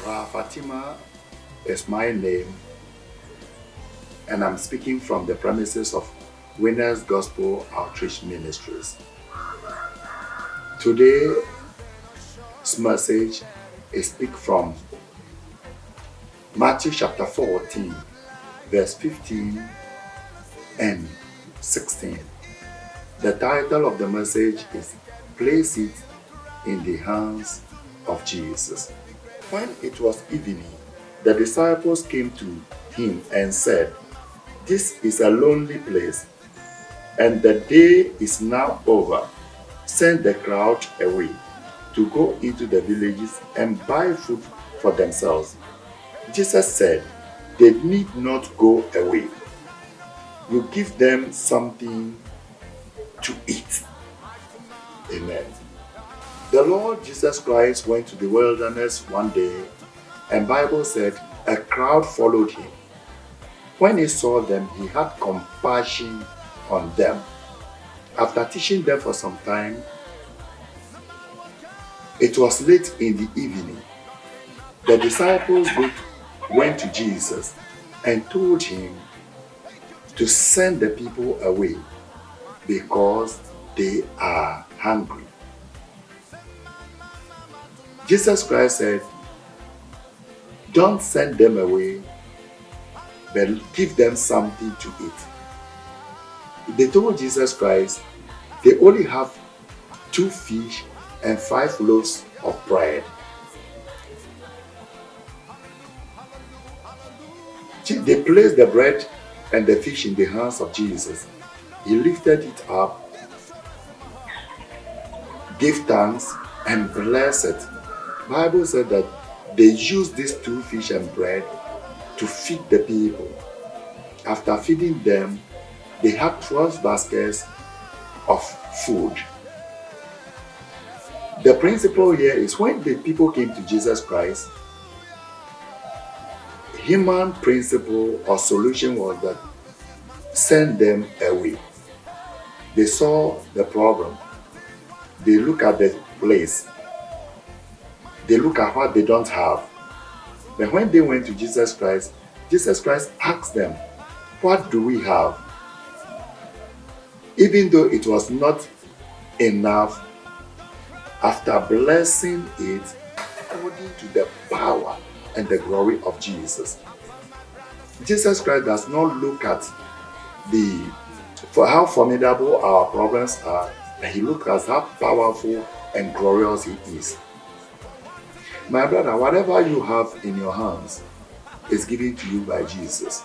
Fatima is my name, and I'm speaking from the premises of Winners Gospel Outreach Ministries. Today's message is speak from Matthew chapter 14, verse 15 and 16. The title of the message is Place It in the Hands of Jesus. When it was evening, the disciples came to him and said, "This is a lonely place, and the day is now over. Send the crowd away to go into the villages and buy food for themselves." Jesus said, "They need not go away. You give them something to eat." Amen. The Lord Jesus Christ went to the wilderness one day, and Bible said a crowd followed him. When he saw them, he had compassion on them. After teaching them for some time, it was late in the evening. The disciples went to Jesus and told him to send the people away because they are hungry. Jesus Christ said, "Don't send them away, but give them something to eat." They told Jesus Christ they only have 2 fish and 5 loaves of bread. They placed the bread and the fish in the hands of Jesus. He lifted it up, gave thanks, and blessed it. Bible said that they used these 2 fish and bread to feed the people. After feeding them, they had 12 baskets of food. The principle here is when the people came to Jesus Christ, human principle or solution was that send them away. They saw the problem. They look at the place. They look at what they don't have. But when they went to Jesus Christ asked them, "What do we have?" Even though it was not enough, after blessing it according to the power and the glory of Jesus. Jesus Christ does not look at for how formidable our problems are, but he looks at how powerful and glorious he is. My brother, whatever you have in your hands is given to you by Jesus.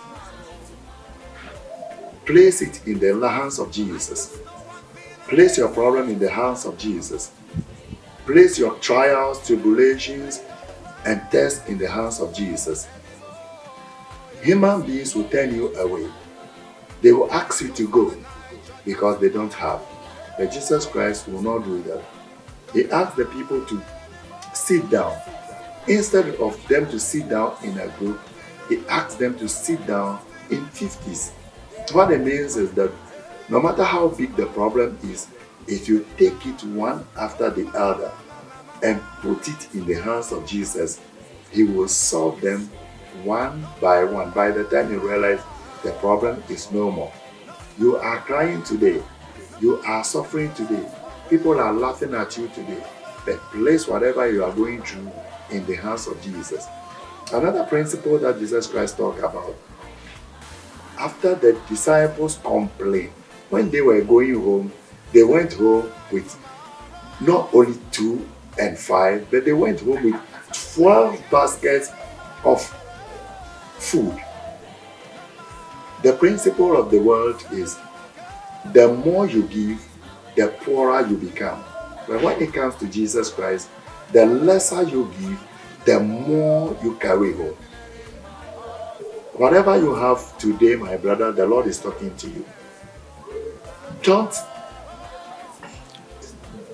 Place it in the hands of Jesus. Place your problem in the hands of Jesus. Place your trials, tribulations, and tests in the hands of Jesus. Human beings will turn you away. They will ask you to go because they don't have. But Jesus Christ will not do that. He asked the people to sit down. Instead of them to sit down in a group, he asked them to sit down in 50s. What it means is that no matter how big the problem is, if you take it one after the other and put it in the hands of Jesus, he will solve them one by one. By the time you realize the problem is no more. You are crying today. You are suffering today. People are laughing at you today. But place whatever you are going through in the hands of Jesus. Another principle that Jesus Christ talked about, after the disciples complained, when they were going home, they went home with not only 2 and 5, but they went home with 12 baskets of food. The principle of the world is the more you give, the poorer you become. But when it comes to Jesus Christ, the lesser you give, the more you carry home. Whatever you have today, my brother, the Lord is talking to you. Don't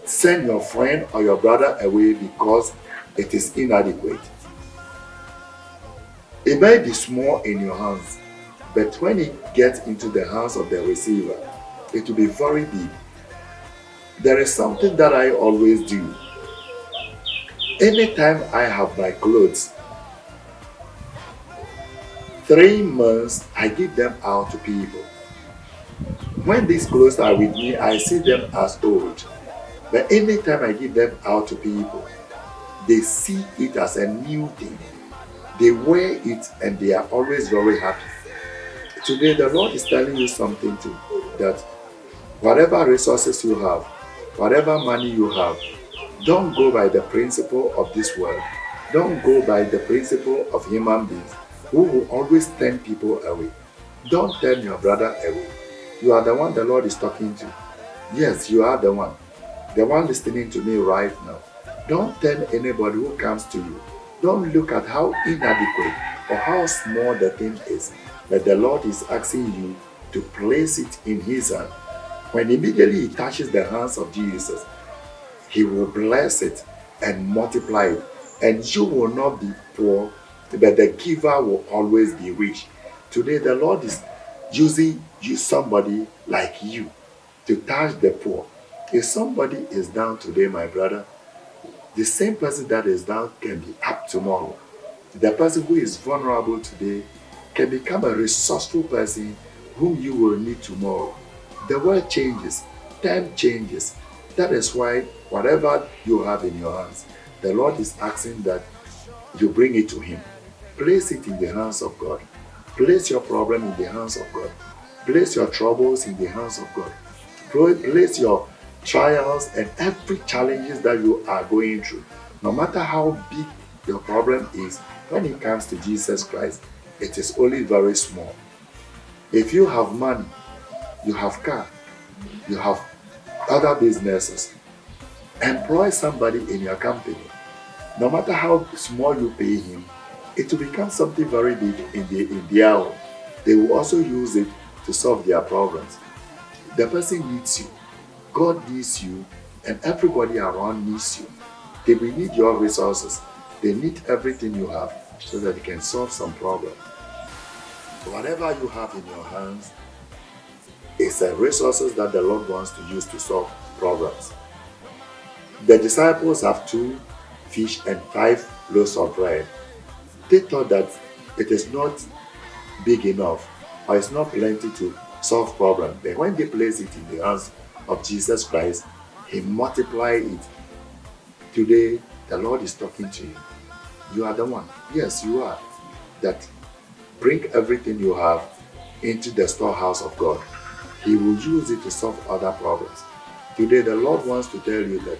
send your friend or your brother away because it is inadequate. It may be small in your hands, but when it gets into the hands of the receiver, it will be very big. There is something that I always do. Anytime I have my clothes 3 months, I give them out to people. When these clothes are with me, I see them as old. But anytime I give them out to people, they see it as a new thing. They wear it and they are always very happy. Today, the Lord is telling you something too, that whatever resources you have, whatever money you have, don't go by the principle of this world. Don't go by the principle of human beings who will always turn people away. Don't turn your brother away. You are the one the Lord is talking to. Yes, you are the one listening to me right now. Don't turn anybody who comes to you. Don't look at how inadequate or how small the thing is. But the Lord is asking you to place it in His hand. When immediately He touches the hands of Jesus, He will bless it and multiply it. And you will not be poor, but the giver will always be rich. Today, the Lord is using somebody like you to touch the poor. If somebody is down today, my brother, the same person that is down can be up tomorrow. The person who is vulnerable today can become a resourceful person whom you will need tomorrow. The world changes, time changes. That is why whatever you have in your hands, the Lord is asking that you bring it to Him. Place it in the hands of God. Place your problem in the hands of God. Place your troubles in the hands of God. Place your trials and every challenges that you are going through. No matter how big your problem is, when it comes to Jesus Christ, it is only very small. If you have money, you have car, you have other businesses, employ somebody in your company. No matter how small you pay him, it will become something very big in their own. They will also use it to solve their problems. The person needs you, God needs you, and everybody around needs you. They will need your resources. They need everything you have so that they can solve some problem. Whatever you have in your hands is the resources that the Lord wants to use to solve problems. The disciples have 2 fish and 5 loaves of bread. They thought that it is not big enough or it's not plenty to solve problems. But when they place it in the hands of Jesus Christ, He multiplied it. Today, the Lord is talking to you. You are the one. Yes, you are. That bring everything you have into the storehouse of God. He will use it to solve other problems. Today, the Lord wants to tell you that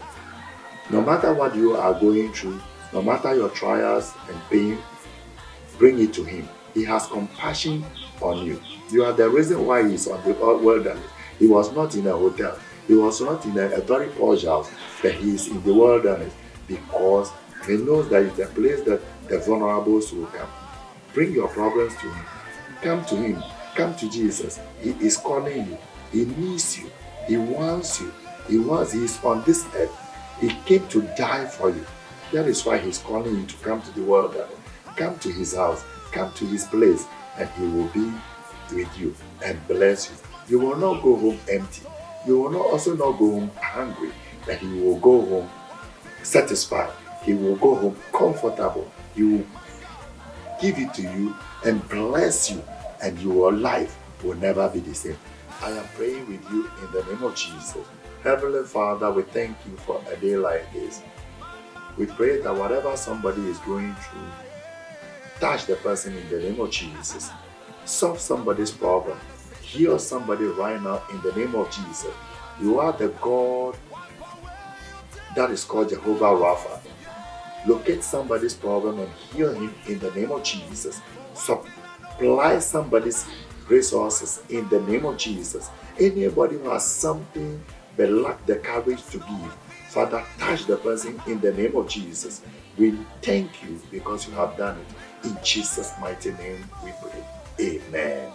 no matter what you are going through, no matter your trials and pain, bring it to Him. He has compassion on you. You are the reason why He is on the wilderness. He was not in a hotel. He was not in a very posh house, but He is in the wilderness because He knows that it's a place that the vulnerables will come. Bring your problems to Him. Come to Him. Come to Jesus. He is calling you. He needs you. He wants you. He is on this earth. He came to die for you. That is why He's calling you to come to the world. Come to His house. Come to His place. And He will be with you and bless you. You will not go home empty. You will also not go home hungry. But you will go home satisfied. He will go home comfortable. He will give it to you and bless you. And your life will never be the same. I am praying with you in the name of Jesus. Heavenly Father, we thank you for a day like this. We pray that whatever somebody is going through, touch the person in the name of Jesus. Solve somebody's problem. Heal somebody right now in the name of Jesus. You are the God that is called Jehovah Rapha. Locate somebody's problem and heal him in the name of Jesus. Supply somebody's resources in the name of Jesus. Anybody who has something but lack the courage to give, Father, touch the person in the name of Jesus. We thank you because you have done it. In Jesus' mighty name we pray. Amen.